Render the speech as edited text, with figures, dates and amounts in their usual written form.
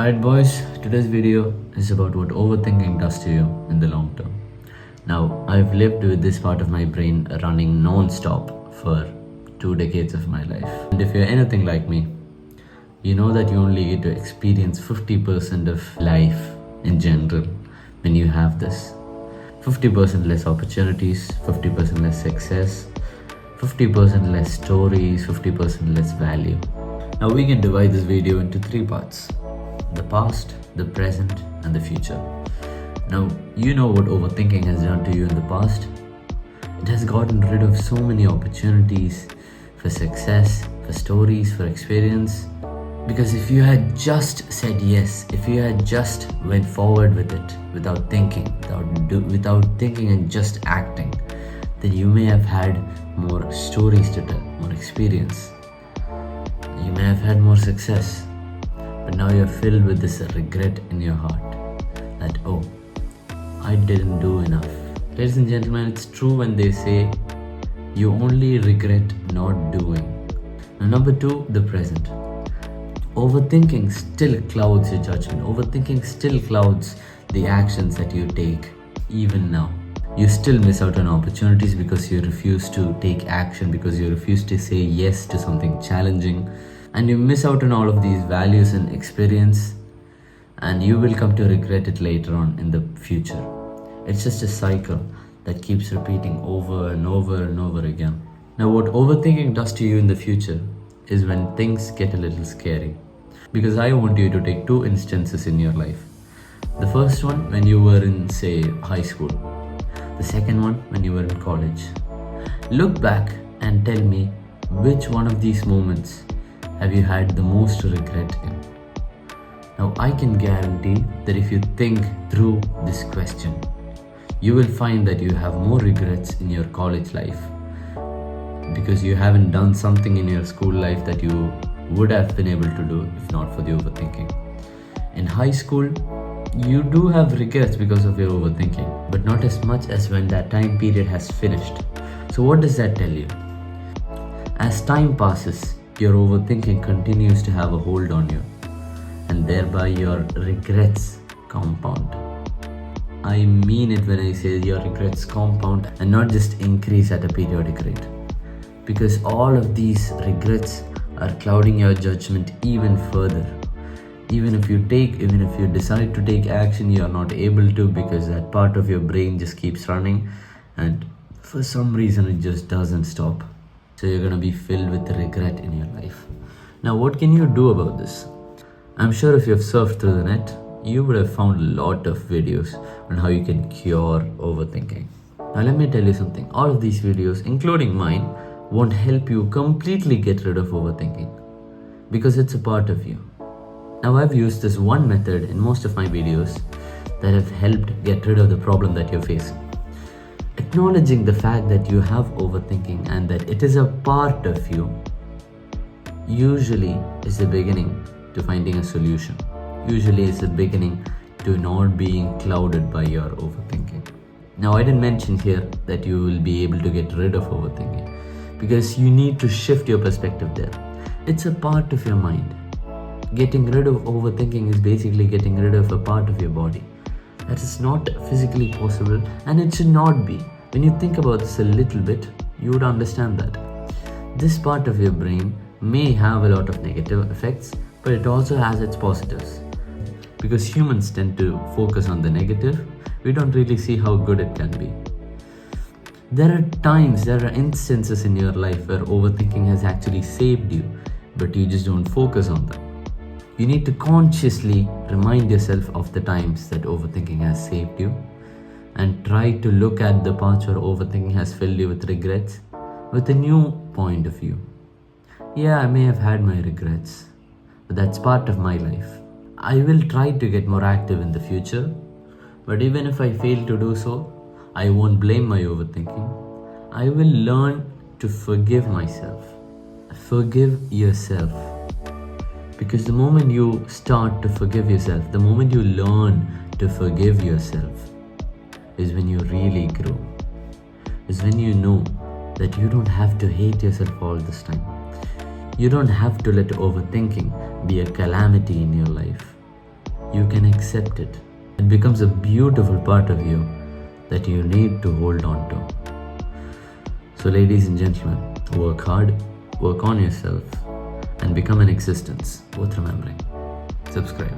Alright boys, today's video is about what overthinking does to you in the long term. Now, I've lived with this part of my brain running non-stop for 2 decades of my life. And if you're anything like me, you know that you only get to experience 50% of life in general when you have this. 50% less opportunities, 50% less success, 50% less stories, 50% less value. Now we can divide this video into 3 parts: the past, the present, and the future. Now, you know what overthinking has done to you in the past. It has gotten rid of so many opportunities for success, for stories, for experience. Because if you had just said yes, if you had just went forward with it without thinking, without thinking and just acting, then you may have had more stories to tell, more experience. You may have had more success. But now you're filled with this regret in your heart that, oh, I didn't do enough. Ladies and gentlemen, it's true when they say you only regret not doing. Now, number 2, the present. Overthinking still clouds your judgment. Overthinking still clouds the actions that you take even now. You still miss out on opportunities because you refuse to take action, because you refuse to say yes to something challenging. And you miss out on all of these values and experience, and you will come to regret it later on in the future. It's just a cycle that keeps repeating over and over and over again. Now, what overthinking does to you in the future is when things get a little scary. Because I want you to take 2 instances in your life. The first one when you were in, say, high school. The second one when you were in college. Look back and tell me which one of these moments have you had the most regret in? Now, I can guarantee that if you think through this question, you will find that you have more regrets in your college life because you haven't done something in your school life that you would have been able to do if not for the overthinking. In high school, you do have regrets because of your overthinking, but not as much as when that time period has finished. So what does that tell you? As time passes, your overthinking continues to have a hold on you, and thereby your regrets compound. I mean it when I say your regrets compound and not just increase at a periodic rate, because all of these regrets are clouding your judgment even further. Even if you decide to take action, you are not able to because that part of your brain just keeps running, and for some reason it just doesn't stop. So you're gonna be filled with regret in your life. Now, what can you do about this? I'm sure if you've surfed through the net, you would have found a lot of videos on how you can cure overthinking. Now, let me tell you something. All of these videos, including mine, won't help you completely get rid of overthinking because it's a part of you. Now, I've used this one method in most of my videos that have helped get rid of the problem that you're facing. Acknowledging the fact that you have overthinking and that it is a part of you usually is the beginning to finding a solution. Usually is the beginning to not being clouded by your overthinking. Now, I didn't mention here that you will be able to get rid of overthinking because you need to shift your perspective there. It's a part of your mind. Getting rid of overthinking is basically getting rid of a part of your body. That is not physically possible, and it should not be. When you think about this a little bit, you would understand that this part of your brain may have a lot of negative effects, but it also has its positives. Because humans tend to focus on the negative, we don't really see how good it can be. There are instances in your life where overthinking has actually saved you, but you just don't focus on them. You need to consciously remind yourself of the times that overthinking has saved you and try to look at the parts where overthinking has filled you with regrets with a new point of view. Yeah, I may have had my regrets, but that's part of my life. I will try to get more active in the future, but even if I fail to do so, I won't blame my overthinking. I will learn to forgive myself. Forgive yourself. Because the moment you start to forgive yourself, the moment you learn to forgive yourself, is when you really grow. Is when you know that you don't have to hate yourself all this time. You don't have to let overthinking be a calamity in your life. you can accept it. It becomes a beautiful part of you that you need to hold on to. So, ladies and gentlemen, work hard, work on yourself, and become an existence worth remembering. Subscribe.